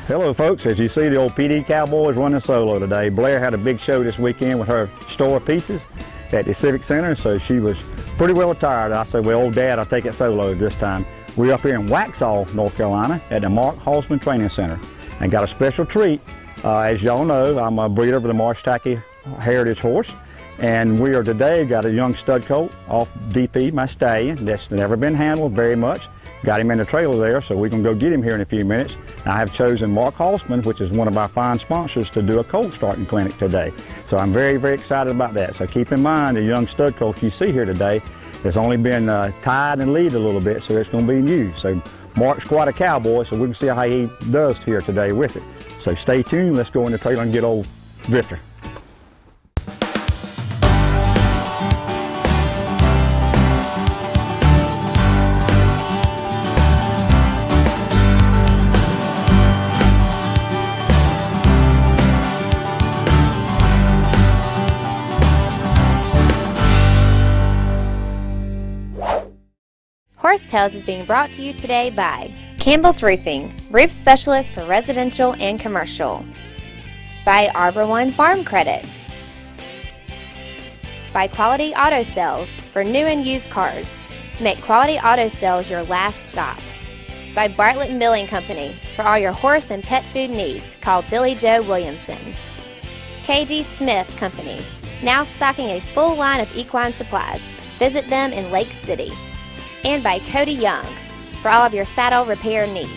Hello folks, as you see the old PD Cowboys running solo today. Blair had a big show this weekend with her store pieces at the Civic Center, so she was pretty well attired. I said, well, old Dad, I'll take it solo this time. We're up here in Waxhaw, North Carolina at the Mark Halsman Training Center and got a special treat. As y'all know, I'm a breeder of the Marsh Tacky Heritage horse, and we are today got a young stud colt off DP, my stallion, that's never been handled very much. Got him in the trailer there, so we can go get him here in a few minutes. I have chosen Mark Halsman, which is one of our fine sponsors, to do a colt starting clinic today. So I'm very, very excited about that. So keep in mind the young stud colt you see here today has only been tied and lead a little bit, so it's going to be new. So Mark's quite a cowboy, so we can see how he does here today with it. So stay tuned, let's go in the trailer and get old Drifter. Horse Tales is being brought to you today by Campbell's Roofing, roof specialist for residential and commercial. By Arbor One Farm Credit. By Quality Auto Sales for new and used cars. Make Quality Auto Sales your last stop. By Bartlett Milling Company for all your horse and pet food needs. Call Billy Joe Williamson. KG Smith Company, now stocking a full line of equine supplies. Visit them in Lake City. And by Cody Young, for all of your saddle repair needs.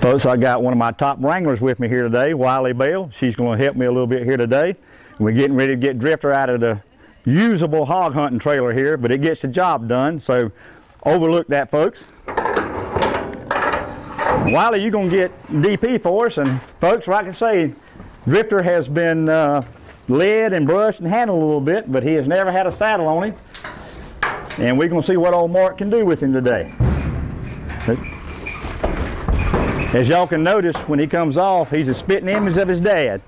Folks, I got one of my top wranglers with me here today, Wiley Bell. She's going to help me a little bit here today. We're getting ready to get Drifter out of the usable hog hunting trailer here, but it gets the job done, so overlook that, folks. Wiley, you're going to get DP for us, and folks, like I say, Drifter has been led and brushed and handled a little bit, but he has never had a saddle on him. And we're going to see what old Mark can do with him today. As y'all can notice, when he comes off, he's a spitting image of his dad.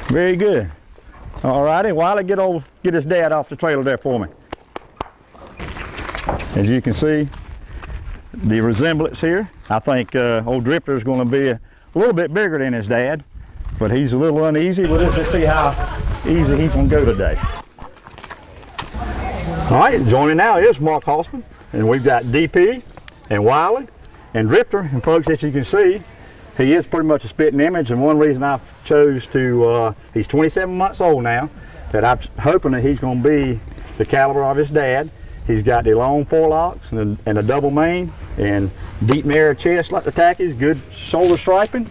Very good. All righty, Wiley, get his dad off the trailer there for me. As you can see, the resemblance here. I think old Drifter is going to be a little bit bigger than his dad, but he's a little uneasy. Let's just see how easy he's going to go today. All right, joining now is Mark Halsman, and we've got DP and Wiley and Drifter. And folks, as you can see, he is pretty much a spitting image, and one reason I chose to, he's 27 months old now, that I'm hoping that he's going to be the caliber of his dad. He's got the long forelocks and a double mane and deep narrow chest like the Tackies, good shoulder striping,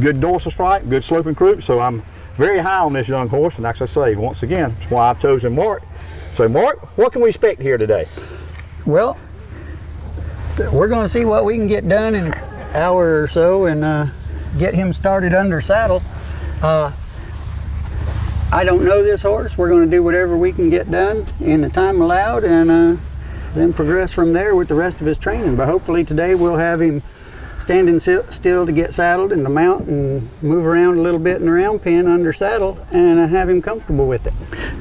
good dorsal stripe, good sloping croup. So I'm very high on this young horse, and like I say, once again, that's why I've chosen Mark. So Mark, what can we expect here today? Well, we're going to see what we can get done in an hour or so and get him started under saddle. I don't know this horse. We're going to do whatever we can get done in the time allowed, and then progress from there with the rest of his training. But hopefully today we'll have him standing still to get saddled and to mount and move around a little bit in the round pen under saddle and have him comfortable with it.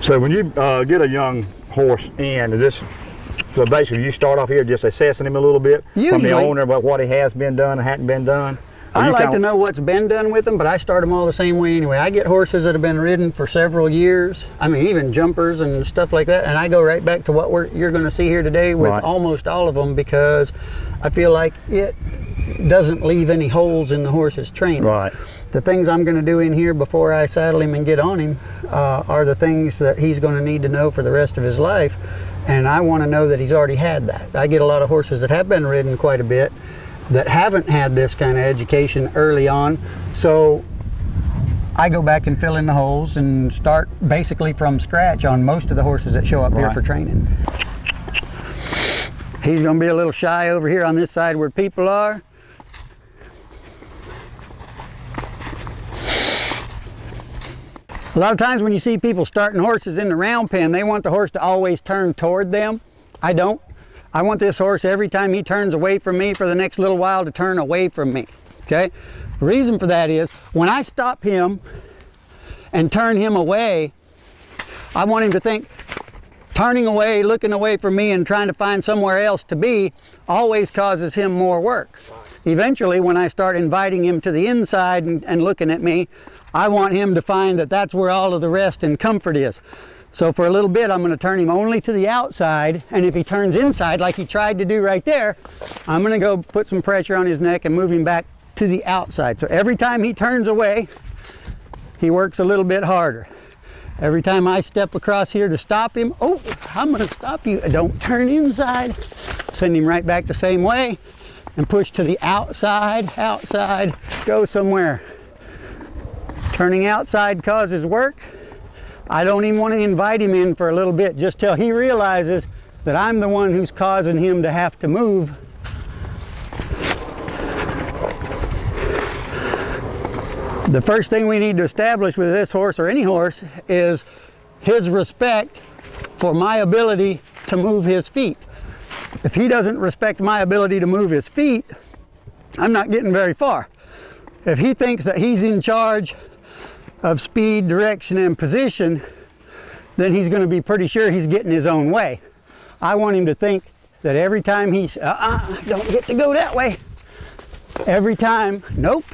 So when you get a young horse in, so basically you start off here just assessing him a little bit from the owner about what he has been done and hadn't been done? I like to know what's been done with them, but I start them all the same way anyway. I get horses that have been ridden for several years, I mean even jumpers and stuff like that, and I go right back to what you're going to see here today with almost all of them, because I feel like it doesn't leave any holes in the horse's training. Right. The things I'm going to do in here before I saddle him and get on him are the things that he's going to need to know for the rest of his life, and I want to know that he's already had that. I get a lot of horses that have been ridden quite a bit that haven't had this kind of education early on, so I go back and fill in the holes and start basically from scratch on most of the horses that show up here for training. He's going to be a little shy over here on this side where people are. A lot of times when you see people starting horses in the round pen, they want the horse to always turn toward them. I don't. I want this horse every time he turns away from me for the next little while to turn away from me, okay? The reason for that is when I stop him and turn him away, I want him to think, turning away, looking away from me and trying to find somewhere else to be always causes him more work. Eventually, when I start inviting him to the inside and looking at me, I want him to find that that's where all of the rest and comfort is. So for a little bit, I'm going to turn him only to the outside, and if he turns inside like he tried to do right there, I'm going to go put some pressure on his neck and move him back to the outside. So every time he turns away, he works a little bit harder. Every time I step across here to stop him, oh, I'm going to stop you. Don't turn inside. Send him right back the same way and push to the outside, outside, go somewhere. Turning outside causes work. I don't even want to invite him in for a little bit, just till he realizes that I'm the one who's causing him to have to move. The first thing we need to establish with this horse, or any horse, is his respect for my ability to move his feet. If he doesn't respect my ability to move his feet, I'm not getting very far. If he thinks that he's in charge of speed, direction, and position, then he's going to be pretty sure he's getting his own way. I want him to think that every time he's, don't get to go that way. Every time, nope.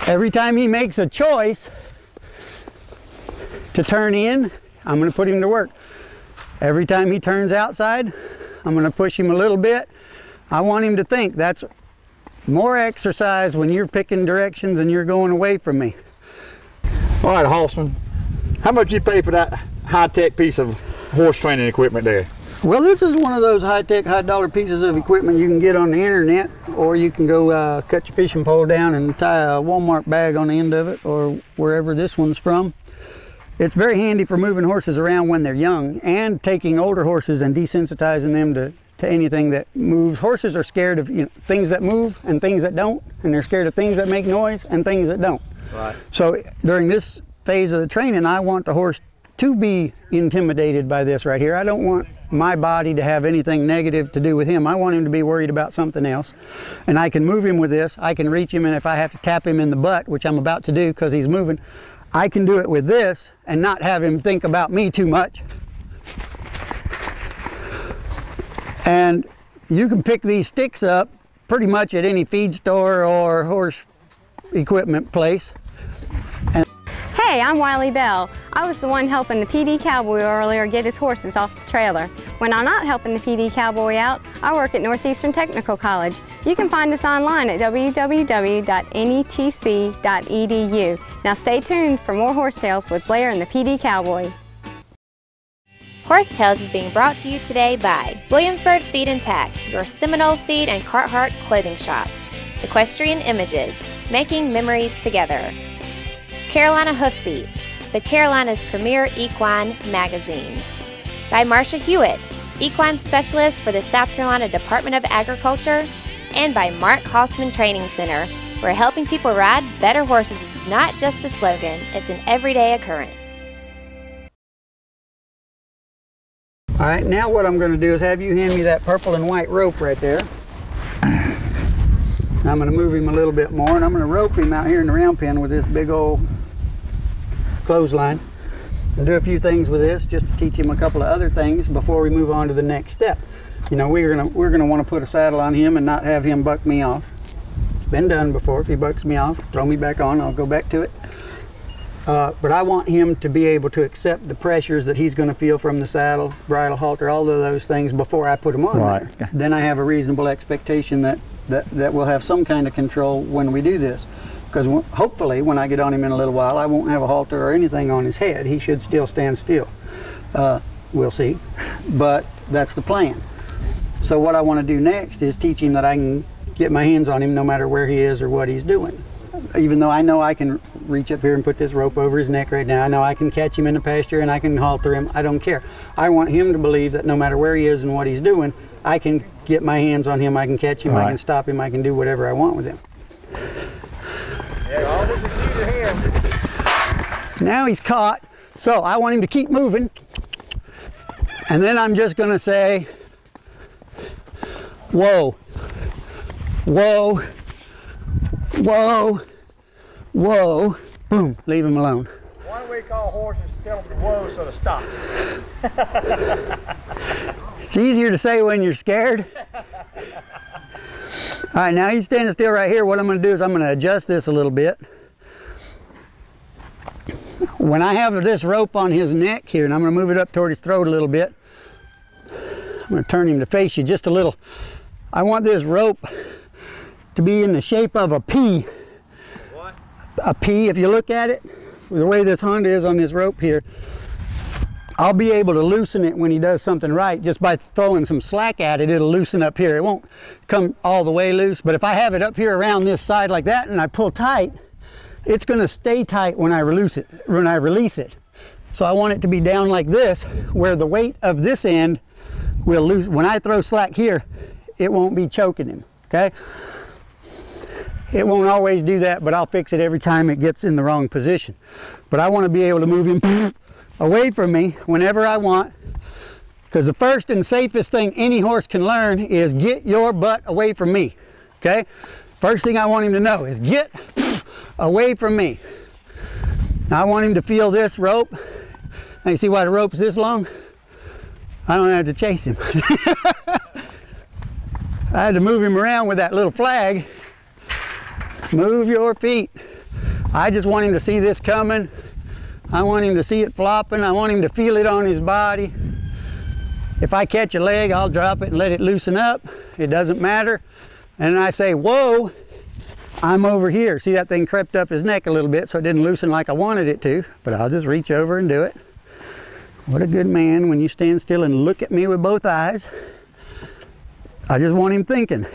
Every time he makes a choice to turn in, I'm going to put him to work. Every time he turns outside, I'm going to push him a little bit. I want him to think that's more exercise when you're picking directions and you're going away from me. All right, Hossman, how much you pay for that high-tech piece of horse training equipment there? Well, this is one of those high-tech, high-dollar pieces of equipment you can get on the internet, or you can go cut your fishing pole down and tie a Walmart bag on the end of it, or wherever this one's from. It's very handy for moving horses around when they're young, and taking older horses and desensitizing them to anything that moves. Horses are scared of things that move and things that don't, and they're scared of things that make noise and things that don't. Right. So during this phase of the training, I want the horse to be intimidated by this right here. I don't want my body to have anything negative to do with him. I want him to be worried about something else. And I can move him with this. I can reach him, and if I have to tap him in the butt, which I'm about to do because he's moving, I can do it with this and not have him think about me too much. And you can pick these sticks up pretty much at any feed store or horse equipment place. Hey, I'm Wiley Bell. I was the one helping the PD Cowboy earlier get his horses off the trailer. When I'm not helping the PD Cowboy out, I work at Northeastern Technical College. You can find us online at www.netc.edu. Now stay tuned for more Horse Tales with Blair and the PD Cowboy. Horse Tales is being brought to you today by Williamsburg Feed and Tack, your Seminole Feed and Carhartt clothing shop. Equestrian Images, making memories together. Carolina Hoofbeats, the Carolina's premier equine magazine. By Marcia Hewitt, equine specialist for the South Carolina Department of Agriculture. And by Mark Hossman Training Center, where helping people ride better horses is not just a slogan, it's an everyday occurrence. All right, now what I'm going to do is have you hand me that purple and white rope right there. I'm going to move him a little bit more, and I'm going to rope him out here in the round pen with this big old clothesline, and do a few things with this just to teach him a couple of other things before we move on to the next step. You know, we're gonna want to put a saddle on him and not have him buck me off. It's been done before. If he bucks me off, throw me back on, I'll go back to it. But I want him to be able to accept the pressures that he's going to feel from the saddle, bridle, halter, all of those things before I put him on there. Then I have a reasonable expectation that we'll have some kind of control when we do this. Because hopefully when I get on him in a little while, I won't have a halter or anything on his head. He should still stand still. We'll see, but that's the plan. So what I want to do next is teach him that I can get my hands on him no matter where he is or what he's doing. Even though I know I can reach up here and put this rope over his neck right now, I know I can catch him in the pasture and I can halter him, I don't care. I want him to believe that no matter where he is and what he's doing, I can get my hands on him, I can catch him, I can stop him, I can do whatever I want with him. Yeah, all this is new to him. Now he's caught, so I want him to keep moving, and then I'm just going to say, whoa, whoa, whoa, whoa, boom, leave him alone. Why do we call horses, tell them to whoa so to stop? It's easier to say when you're scared. All right, now he's standing still right here. What I'm going to do is I'm going to adjust this a little bit. When I have this rope on his neck here, and I'm going to move it up toward his throat a little bit, I'm going to turn him to face you just a little. I want this rope to be in the shape of a P. What? A P, if you look at it, the way this Honda is on this rope here, I'll be able to loosen it when he does something right. Just by throwing some slack at it, it'll loosen up here. It won't come all the way loose, but if I have it up here around this side like that and I pull tight, it's going to stay tight when I release it. So I want it to be down like this, where the weight of this end will lose. When I throw slack here, it won't be choking him, okay? It won't always do that, but I'll fix it every time it gets in the wrong position. But I want to be able to move him away from me whenever I want, because the first and safest thing any horse can learn is get your butt away from me, okay? First thing I want him to know is get away from me. Now I want him to feel this rope. Now you see why the rope's this long? I don't have to chase him. I had to move him around with that little flag. Move your feet. I just want him to see this coming. I want him to see it flopping. I want him to feel it on his body. If I catch a leg, I'll drop it and let it loosen up. It doesn't matter. And I say, whoa, I'm over here. See, that thing crept up his neck a little bit so it didn't loosen like I wanted it to, but I'll just reach over and do it. What a good man when you stand still and look at me with both eyes. I just want him thinking.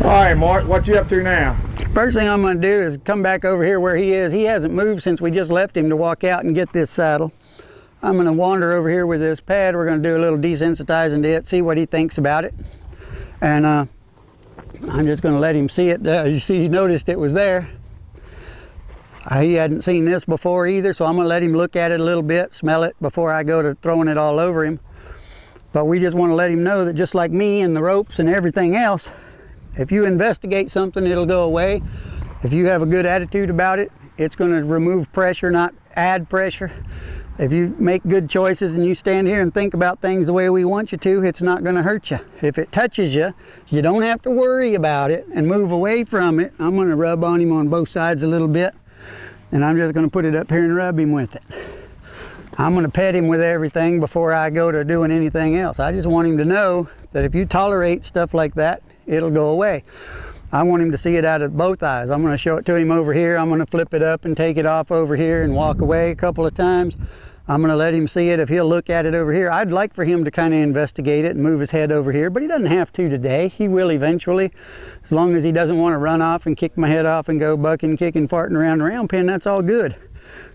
All right, Mark, what you up to now? First thing I'm going to do is come back over here where he is. He hasn't moved since we just left him to walk out and get this saddle. I'm going to wander over here with this pad. We're going to do a little desensitizing to it, see what he thinks about it. And I'm just going to let him see it. You see, he noticed it was there. He hadn't seen this before either, so I'm going to let him look at it a little bit, smell it before I go to throwing it all over him. But we just want to let him know that just like me and the ropes and everything else, if you investigate something, it'll go away. If you have a good attitude about it, it's going to remove pressure, not add pressure. If you make good choices and you stand here and think about things the way we want you to, it's not going to hurt you. If it touches you, you don't have to worry about it and move away from it. I'm going to rub on him on both sides a little bit, and I'm just going to put it up here and rub him with it. I'm going to pet him with everything before I go to doing anything else. I just want him to know that if you tolerate stuff like that, it'll go away. I want him to see it out of both eyes. I'm going to show it to him over here. I'm going to flip it up and take it off over here and walk away a couple of times. I'm going to let him see it. If he'll look at it over here, I'd like for him to kind of investigate it and move his head over here, but he doesn't have to today. He will eventually. As long as he doesn't want to run off and kick my head off and go bucking, kicking, farting around the round pen, that's all good.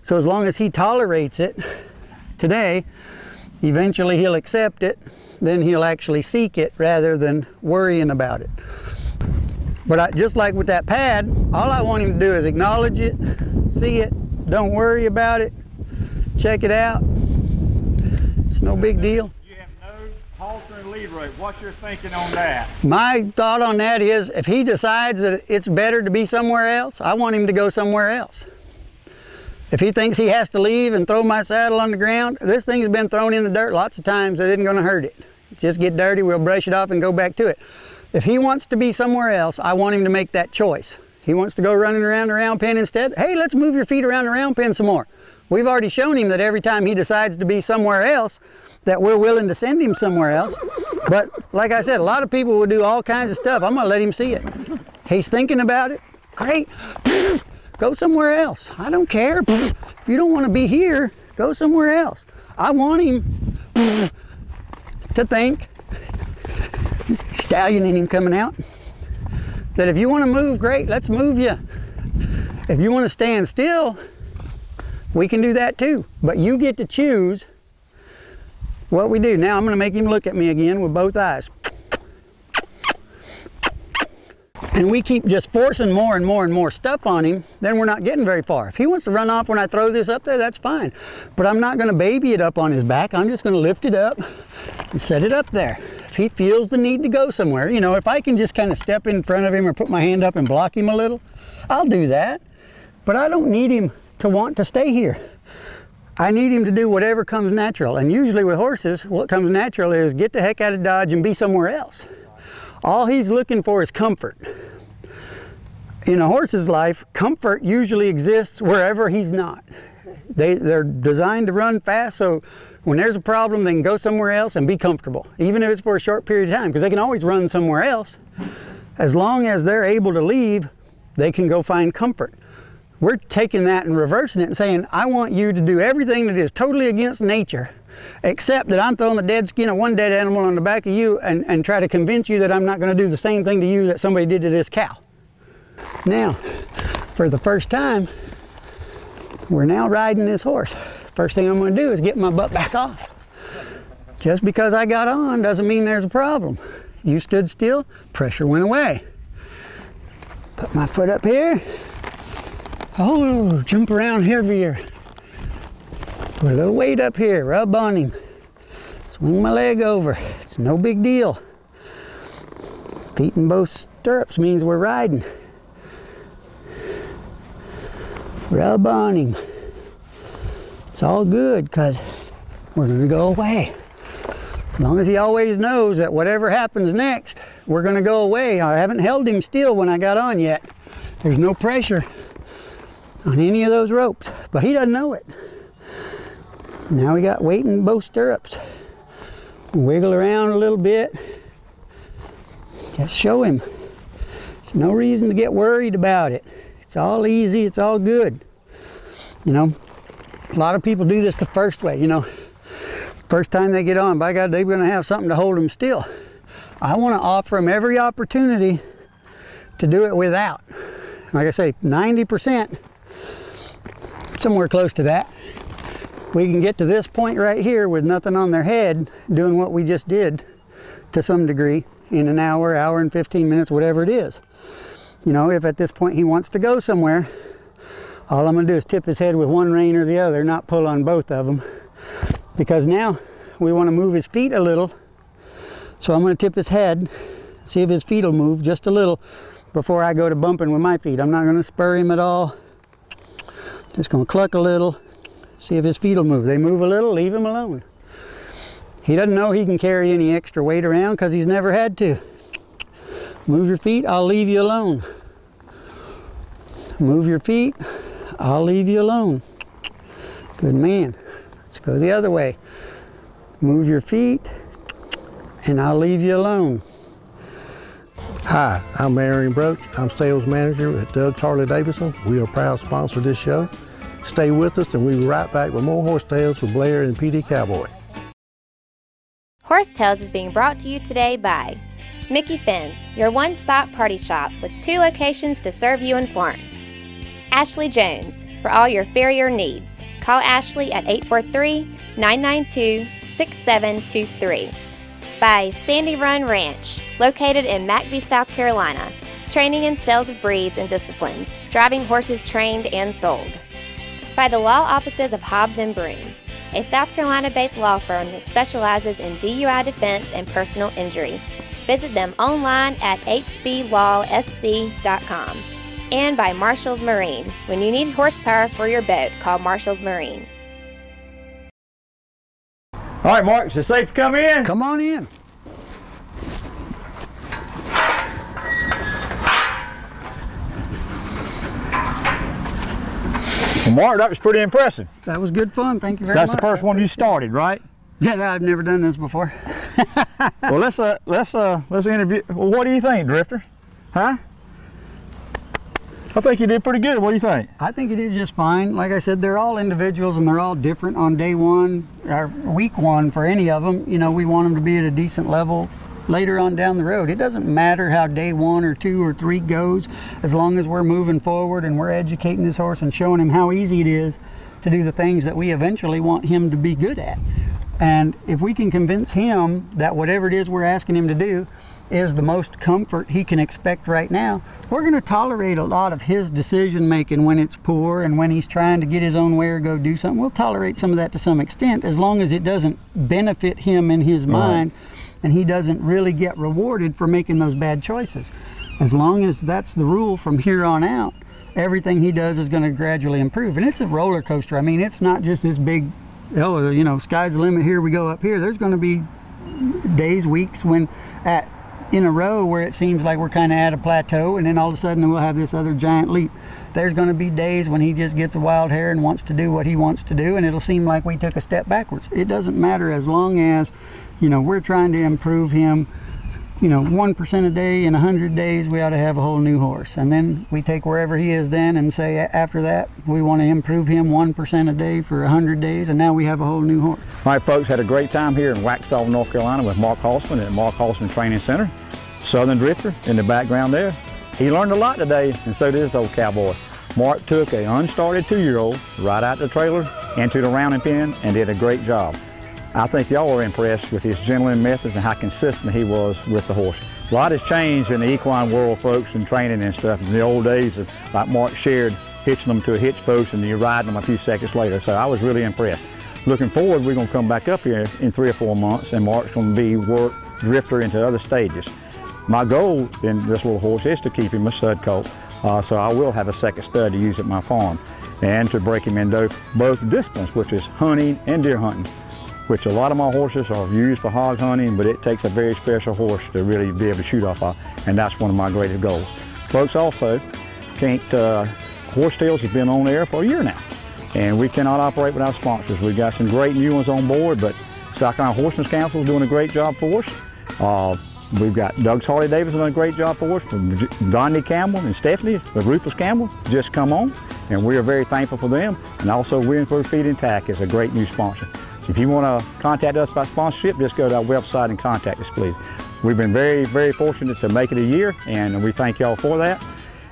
So as long as he tolerates it today, eventually he'll accept it. Then he'll actually seek it rather than worrying about it. But just like with that pad, all I want him to do is acknowledge it, see it, don't worry about it, check it out. It's no big deal. You have no halter and lead rope. What's your thinking on that? My thought on that is if he decides that it's better to be somewhere else, I want him to go somewhere else. If he thinks he has to leave and throw my saddle on the ground, this thing's been thrown in the dirt lots of times. That isn't going to hurt it. Just get dirty, we'll brush it off and go back to it. If he wants to be somewhere else, I want him to make that choice. He wants to go running around the round pen instead. Hey, let's move your feet around the round pen some more. We've already shown him that every time he decides to be somewhere else, that we're willing to send him somewhere else. But like I said, a lot of people will do all kinds of stuff. I'm going to let him see it. He's thinking about it. Great. Go somewhere else. I don't care. If you don't want to be here, go somewhere else. I want him to think, stallion in him coming out, that if you want to move, great, let's move you. If you want to stand still, we can do that too. But you get to choose what we do. Now I'm going to make him look at me again with both eyes. And we keep just forcing more and more and more stuff on him, then we're not getting very far. If he wants to run off when I throw this up there, that's fine. But I'm not going to baby it up on his back. I'm just going to lift it up and set it up there. If he feels the need to go somewhere, you know, if I can just kind of step in front of him or put my hand up and block him a little, I'll do that. But I don't need him to want to stay here. I need him to do whatever comes natural. And usually with horses, what comes natural is get the heck out of Dodge and be somewhere else. All he's looking for is comfort. In a horse's life, comfort usually exists wherever he's not. They're designed to run fast, so when there's a problem, they can go somewhere else and be comfortable, even if it's for a short period of time, because they can always run somewhere else. As long as they're able to leave, they can go find comfort. We're taking that and reversing it and saying, I want you to do everything that is totally against nature, except that I'm throwing the dead skin of one dead animal on the back of you and try to convince you that I'm not going to do the same thing to you that somebody did to this cow. Now, for the first time, we're now riding this horse. First thing I'm going to do is get my butt back off. Just because I got on doesn't mean there's a problem. You stood still, pressure went away. Put my foot up here. Oh, jump around heavier. Put a little weight up here, rub on him. Swing my leg over. It's no big deal. Feet in both stirrups means we're riding. Rub on him. It's all good because we're going to go away. As long as he always knows that whatever happens next, we're going to go away. I haven't held him still when I got on yet. There's no pressure on any of those ropes, but he doesn't know it. Now we got weight in both stirrups. Wiggle around a little bit. Just show him. There's no reason to get worried about it. It's all easy, it's all good. You know, a lot of people do this the first way, you know. First time they get on, by God, they're gonna have something to hold them still. I wanna offer them every opportunity to do it without. Like I say, 90%, somewhere close to that. We can get to this point right here with nothing on their head, doing what we just did to some degree in an hour, hour and 15 minutes, whatever it is. You know, if at this point he wants to go somewhere, all I'm going to do is tip his head with one rein or the other, not pull on both of them. Because now we want to move his feet a little. So I'm going to tip his head, see if his feet will move just a little before I go to bumping with my feet. I'm not going to spur him at all. Just going to cluck a little, see if his feet will move. They move a little, leave him alone. He doesn't know he can carry any extra weight around because he's never had to. Move your feet, I'll leave you alone. Move your feet, I'll leave you alone. Good man. Let's go the other way. Move your feet, and I'll leave you alone. Hi, I'm Marion Broach. I'm sales manager at Doug's Harley Davidson. We are a proud sponsor of this show. Stay with us, and we'll be right back with more Horse Tales with Blair and PD Cowboy. Horse Tales is being brought to you today by Mickey Finn's, your one-stop party shop with 2 locations to serve you in Florence. Ashley Jones, for all your farrier needs. Call Ashley at 843-992-6723. By Sandy Run Ranch, located in McBee, South Carolina. Training and sales of breeds and discipline, driving horses trained and sold. By the law offices of Hobbs & Broom, a South Carolina-based law firm that specializes in DUI defense and personal injury. Visit them online at hblawsc.com. And by Marshall's Marine. When you need horsepower for your boat, call Marshall's Marine. All right, Mark, is it safe to come in? Come on in. Well, Mark, that was pretty impressive. That was good fun. Thank you very So much. that's the first one you started, right? Yeah, I've never done this before. Well, let's interview. Well, what do you think, Drifter? Huh? I think you did pretty good. What do you think? I think you did just fine. Like I said, they're all individuals and they're all different on day one or week one for any of them. You know, we want them to be at a decent level later on down the road. It doesn't matter how day 1 or 2 or 3 goes, as long as we're moving forward and we're educating this horse and showing him how easy it is to do the things that we eventually want him to be good at. And if we can convince him that whatever it is we're asking him to do is the most comfort he can expect right now, we're going to tolerate a lot of his decision making when it's poor and when he's trying to get his own way or go do something. We'll tolerate some of that to some extent, as long as it doesn't benefit him in his mind and he doesn't really get rewarded for making those bad choices. As long as that's the rule from here on out, everything he does is going to gradually improve. And it's a roller coaster. I mean, it's not just this big, oh, you know, sky's the limit, here we go up here. There's going to be days, weeks when in a row where it seems like we're kind of at a plateau, and then all of a sudden we'll have this other giant leap. There's going to be days when he just gets a wild hair and wants to do what he wants to do, and it'll seem like we took a step backwards. It doesn't matter, as long as, you know, we're trying to improve him. You know, 1% a day in 100 days, we ought to have a whole new horse. And then we take wherever he is then and say, after that, we want to improve him 1% a day for 100 days, and now we have a whole new horse. All right, folks, had a great time here in Waxhaw, North Carolina with Mark Halsman at Mark Halsman Training Center. Southern Drifter in the background there. He learned a lot today, and so did this old cowboy. Mark took an unstarted 2-year-old right out the trailer into the rounding pen and did a great job. I think y'all were impressed with his gentleman methods and how consistent he was with the horse. A lot has changed in the equine world, folks, and training and stuff. In the old days, like Mark shared, hitching them to a hitch post and you're riding them a few seconds later. So I was really impressed. Looking forward, we're going to come back up here in 3 or 4 months, and Mark's going to be work drifter into other stages. My goal in this little horse is to keep him a stud colt, so I will have a second stud to use at my farm, and to break him into both disciplines, which is hunting and deer hunting, which a lot of my horses are used for hog hunting, but it takes a very special horse to really be able to shoot off of, and that's one of my greatest goals. Folks, also, Horsetails has been on air for a year now, and we cannot operate without sponsors. We've got some great new ones on board, but South Carolina Horsemen's Council is doing a great job for us. We've got Doug's Harley-Davidson doing a great job for us. Donnie Campbell and Stephanie with Rufus Campbell just come on, and we are very thankful for them. And also Williamsburg Feed and Tack is a great new sponsor. So if you want to contact us about sponsorship, just go to our website and contact us, please. We've been very, very fortunate to make it a year, and we thank y'all for that.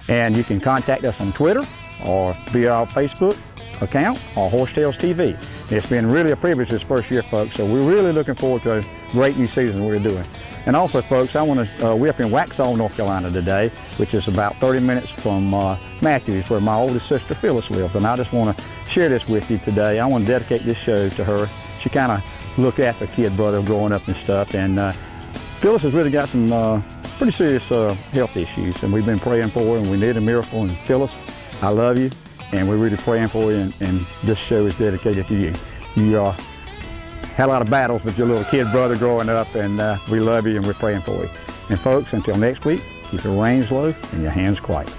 And you can contact us on Twitter or via our Facebook account or Horsetails TV. It's been really a privilege this first year, folks, so we're really looking forward to a great new season we're doing. And also, folks, we're up in Waxhaw, North Carolina today, which is about 30 minutes from Matthews, where my oldest sister Phyllis lives. And I just want to share this with you today. I want to dedicate this show to her. She kind of looked after the kid brother growing up and stuff. And Phyllis has really got some pretty serious health issues, and we've been praying for her, and we need a miracle. And Phyllis, I love you, and we're really praying for you, and this show is dedicated to you. You had a lot of battles with your little kid brother growing up, and we love you and we're praying for you. And folks, until next week, keep your reins low and your hands quiet.